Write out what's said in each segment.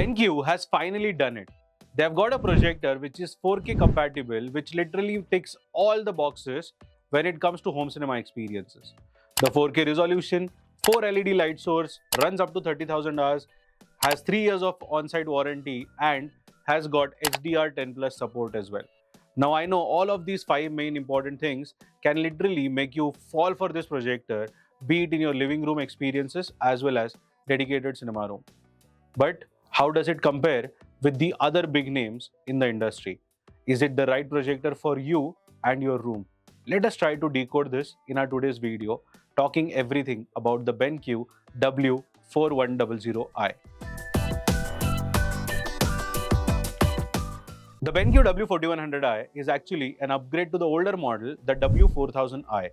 BenQ has finally done it. They've got a projector which is 4K compatible, which literally ticks all the boxes when it comes to home cinema experiences. The 4K resolution, 4 LED light source, runs up to 30,000 hours, has 3 years of on-site warranty, and has got HDR10 plus support as well. Now I know all of these 5 main important things can literally make you fall for this projector, be it in your living room experiences as well as dedicated cinema room. But how does it compare with the other big names in the industry? Is it the right projector for you and your room? Let us try to decode this in our today's video, talking everything about the BenQ W4100i. The BenQ W4100i is actually an upgrade to the older model, the W4000i.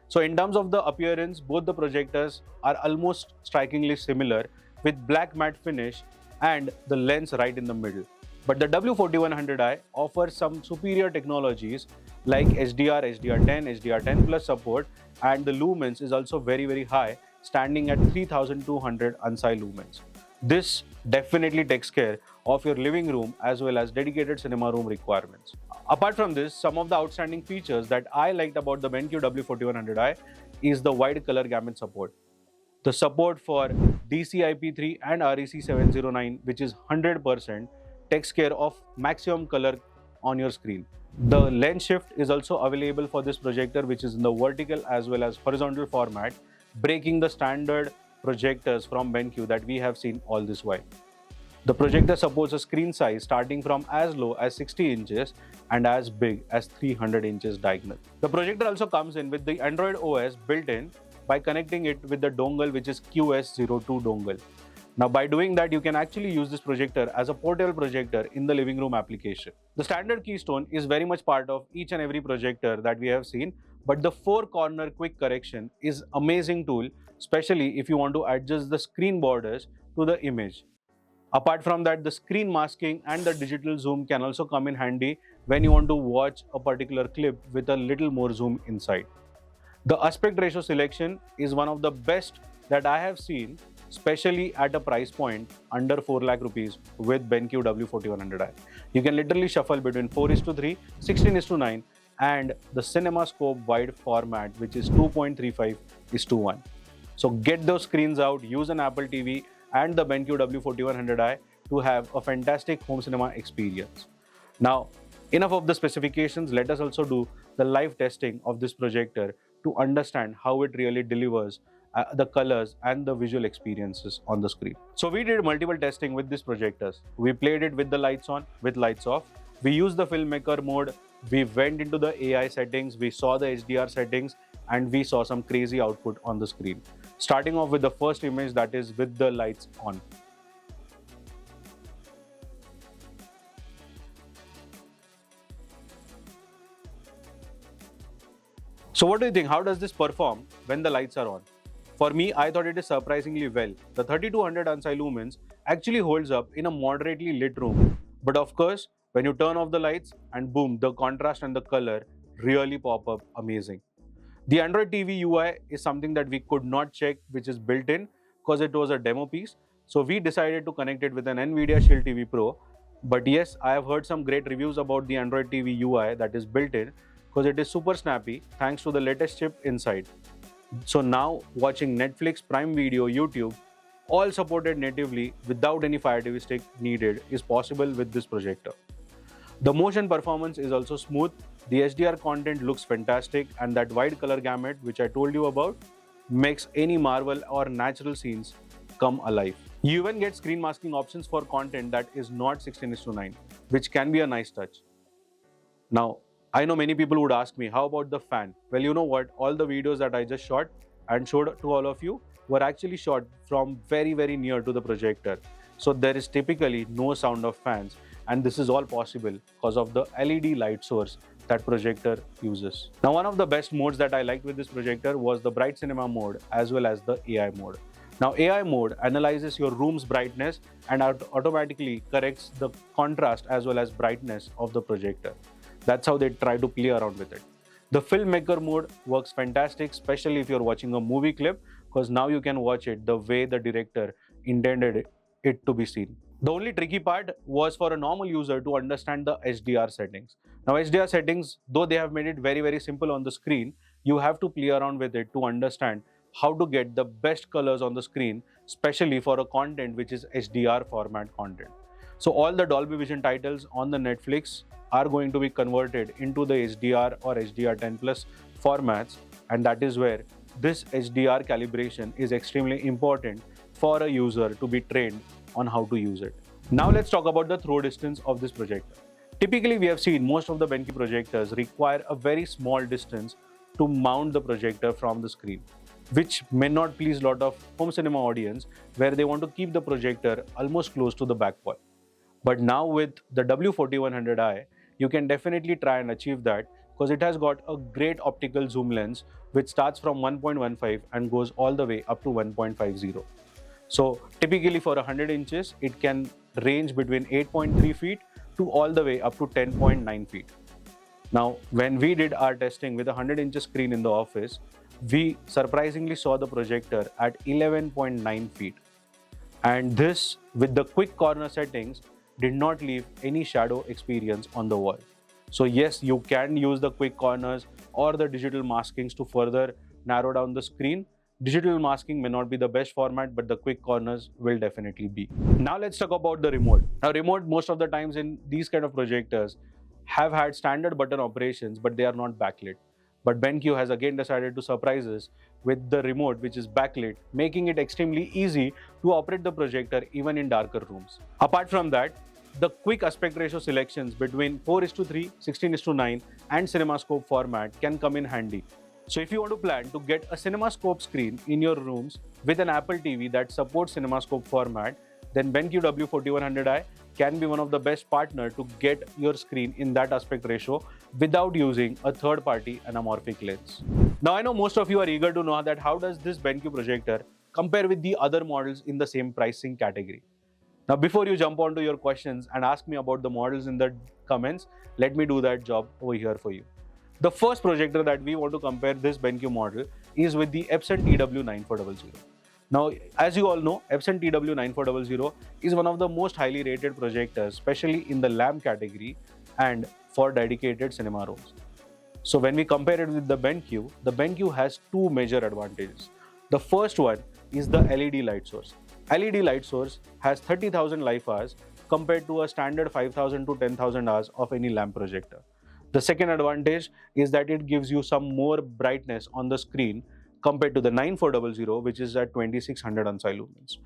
So in terms of the appearance, both the projectors are almost strikingly similar with black matte finish and the lens right in the middle. But the W4100i offers some superior technologies like HDR, HDR10, HDR10 plus support, and the lumens is also very high, standing at 3200 ANSI lumens. This definitely takes care of your living room as well as dedicated cinema room requirements. Apart from this, some of the outstanding features that I liked about the BenQ W4100i is the wide color gamut support. The support for DCI-P3 and REC709, which is 100%, takes care of maximum color on your screen. The lens shift is also available for this projector, which is in the vertical as well as horizontal format, breaking the standard projectors from BenQ that we have seen all this while. The projector supports a screen size starting from as low as 60 inches and as big as 300 inches diagonal. The projector also comes in with the Android OS built in by connecting it with the dongle, which is QS02 dongle. Now by doing that, you can actually use this projector as a portable projector in the living room application. The standard keystone is very much part of each and every projector that we have seen, but the 4-corner quick correction is amazing tool, especially if you want to adjust the screen borders to the image. Apart from that, the screen masking and the digital zoom can also come in handy when you want to watch a particular clip with a little more zoom inside. The aspect ratio selection is one of the best that I have seen, especially at a price point under 4 lakh rupees with BenQ W4100i. You can literally shuffle between 4:3, 16:9 and the CinemaScope wide format, which is 2.35:1. So get those screens out, use an Apple TV and the BenQ W4100i to have a fantastic home cinema experience. Now, enough of the specifications, let us also do the live testing of this projector to understand how it really delivers the colors and the visual experiences on the screen. So we did multiple testing with these projectors. We played it with the lights on, with lights off. We used the filmmaker mode. We went into the AI settings. We saw the HDR settings and we saw some crazy output on the screen. Starting off with the first image, that is with the lights on. So what do you think? How does this perform when the lights are on? For me, I thought it is surprisingly well. The 3200 ANSI lumens actually holds up in a moderately lit room. But of course, when you turn off the lights and boom, the contrast and the color really pop up amazing. The Android TV UI is something that we could not check, which is built in because it was a demo piece. So we decided to connect it with an NVIDIA Shield TV Pro. But yes, I have heard some great reviews about the Android TV UI that is built in because it is super snappy thanks to the latest chip inside. So now watching Netflix, Prime Video, YouTube, all supported natively without any Fire TV stick needed is possible with this projector. The motion performance is also smooth. The HDR content looks fantastic and that wide color gamut which I told you about makes any Marvel or natural scenes come alive. You even get screen masking options for content that is not 16:9, which can be a nice touch. Now, I know many people would ask me, how about the fan? Well, you know what? All the videos that I just shot and showed to all of you were actually shot from very near to the projector. So there is typically no sound of fans, and this is all possible because of the LED light source that projector uses. Now, one of the best modes that I liked with this projector was the bright cinema mode as well as the AI mode. Now, AI mode analyzes your room's brightness and automatically corrects the contrast as well as brightness of the projector. That's how they try to play around with it. The filmmaker mode works fantastic, especially if you're watching a movie clip, because now you can watch it the way the director intended it to be seen. The only tricky part was for a normal user to understand the HDR settings. Now, HDR settings, though they have made it very, very simple on the screen, you have to play around with it to understand how to get the best colors on the screen, especially for a content which is HDR format content. So all the Dolby Vision titles on the Netflix are going to be converted into the HDR or HDR10 plus formats, and that is where this HDR calibration is extremely important for a user to be trained on how to use it. Now let's talk about the throw distance of this projector. Typically, we have seen most of the BenQ projectors require a very small distance to mount the projector from the screen, which may not please a lot of home cinema audience where they want to keep the projector almost close to the back wall. But now with the W4100i, you can definitely try and achieve that because it has got a great optical zoom lens which starts from 1.15 and goes all the way up to 1.50. So typically for 100 inches, it can range between 8.3 feet to all the way up to 10.9 feet. Now, when we did our testing with a 100 inch screen in the office, we surprisingly saw the projector at 11.9 feet. And this, with the quick corner settings, did not leave any shadow experience on the wall. So yes, you can use the quick corners or the digital maskings to further narrow down the screen. Digital masking may not be the best format, but the quick corners will definitely be. Now let's talk about the remote. Now remote most of the times in these kind of projectors have had standard button operations, but they are not backlit. But BenQ has again decided to surprise us with the remote which is backlit, making it extremely easy to operate the projector even in darker rooms. Apart from that, the quick aspect ratio selections between 4:3, 16:9 and CinemaScope format can come in handy. So if you want to plan to get a CinemaScope screen in your rooms with an Apple TV that supports CinemaScope format, then BenQ W4100i can be one of the best partner to get your screen in that aspect ratio without using a third-party anamorphic lens. Now I know most of you are eager to know that how does this BenQ projector compare with the other models in the same pricing category. Now before you jump onto your questions and ask me about the models in the comments, let me do that job over here for you. The first projector that we want to compare this BenQ model is with the Epson TW9400. Now, as you all know, Epson TW9400 is one of the most highly rated projectors, especially in the lamp category and for dedicated cinema rooms. So when we compare it with the BenQ has two major advantages. The first one is the LED light source. LED light source has 30,000 life hours compared to a standard 5,000 to 10,000 hours of any lamp projector. The second advantage is that it gives you some more brightness on the screen compared to the 9400, which is at 2600 ANSI lumens.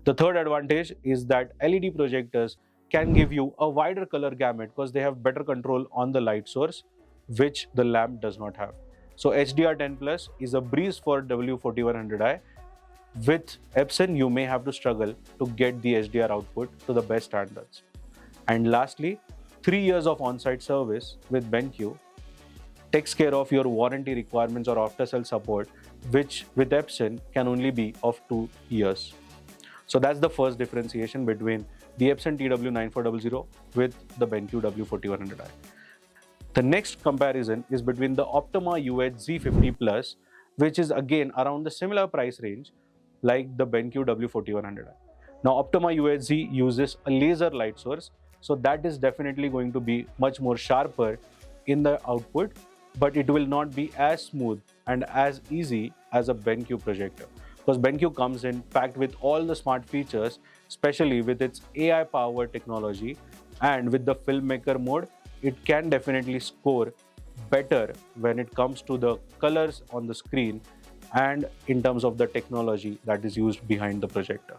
The third advantage is that LED projectors can give you a wider color gamut because they have better control on the light source, which the lamp does not have. So HDR10 Plus is a breeze for W4100i. With Epson, you may have to struggle to get the HDR output to the best standards. And lastly, 3 years of on-site service with BenQ takes care of your warranty requirements or after-sale support, which with Epson can only be of 2 years. So that's the first differentiation between the Epson TW9400 with the BenQ W4100i. The next comparison is between the Optoma UHz-Z50 Plus, which is again around the similar price range like the BenQ W4100i. Now Optoma UHz-Z uses a laser light source, so that is definitely going to be much more sharper in the output, but it will not be as smooth and as easy as a BenQ projector, because BenQ comes in packed with all the smart features, especially with its AI powered technology, and with the filmmaker mode, it can definitely score better when it comes to the colors on the screen and in terms of the technology that is used behind the projector.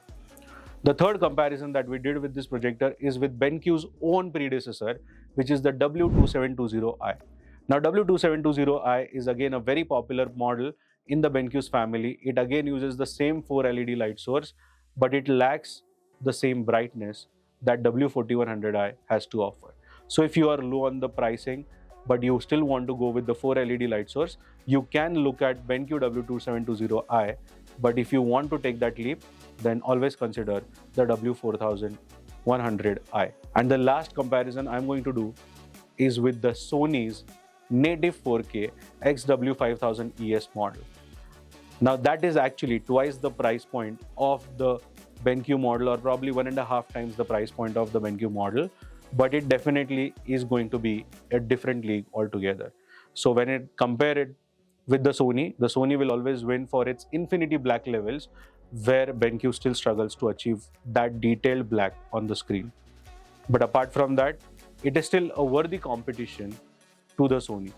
The third comparison that we did with this projector is with BenQ's own predecessor, which is the W2720i. Now W2720i is again a very popular model in the BenQ's family. It again uses the same 4 LED light source, but it lacks the same brightness that W4100i has to offer. So if you are low on the pricing, but you still want to go with the 4 LED light source, you can look at BenQ W2720i. But if you want to take that leap, then always consider the W4100i. And the last comparison I'm going to do is with the Sony's native 4K XW5000 ES model. Now that is actually twice the price point of the BenQ model, or probably 1.5 times the price point of the BenQ model, but it definitely is going to be a different league altogether. So when it compare it with the Sony will always win for its infinity black levels, where BenQ still struggles to achieve that detailed black on the screen. But apart from that, it is still a worthy competition to the Sony.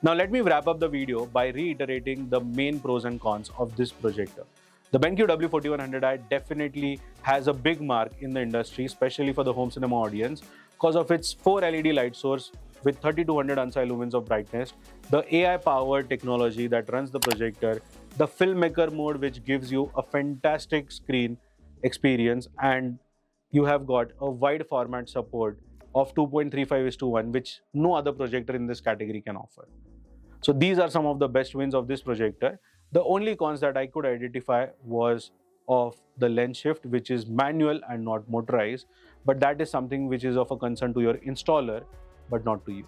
Now let me wrap up the video by reiterating the main pros and cons of this projector. The BenQ W4100i definitely has a big mark in the industry, especially for the home cinema audience, because of its 4 LED light source with 3200 ANSI lumens of brightness, the AI-powered technology that runs the projector, the filmmaker mode which gives you a fantastic screen experience, and you have got a wide format support of 2.35:1, which no other projector in this category can offer. So these are some of the best wins of this projector. The only cons that I could identify was of the lens shift, which is manual and not motorized, but that is something which is of a concern to your installer, but not to you.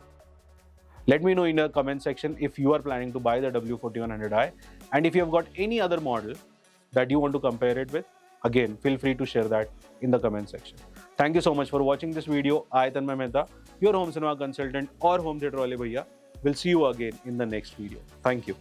Let me know in the comment section if you are planning to buy the W4100i, and if you have got any other model that you want to compare it with. Again, feel free to share that in the comment section. Thank you so much for watching this video. I, Tanmay Mehta, your home cinema consultant or home theatre wale bhaiya, will see you again in the next video. Thank you.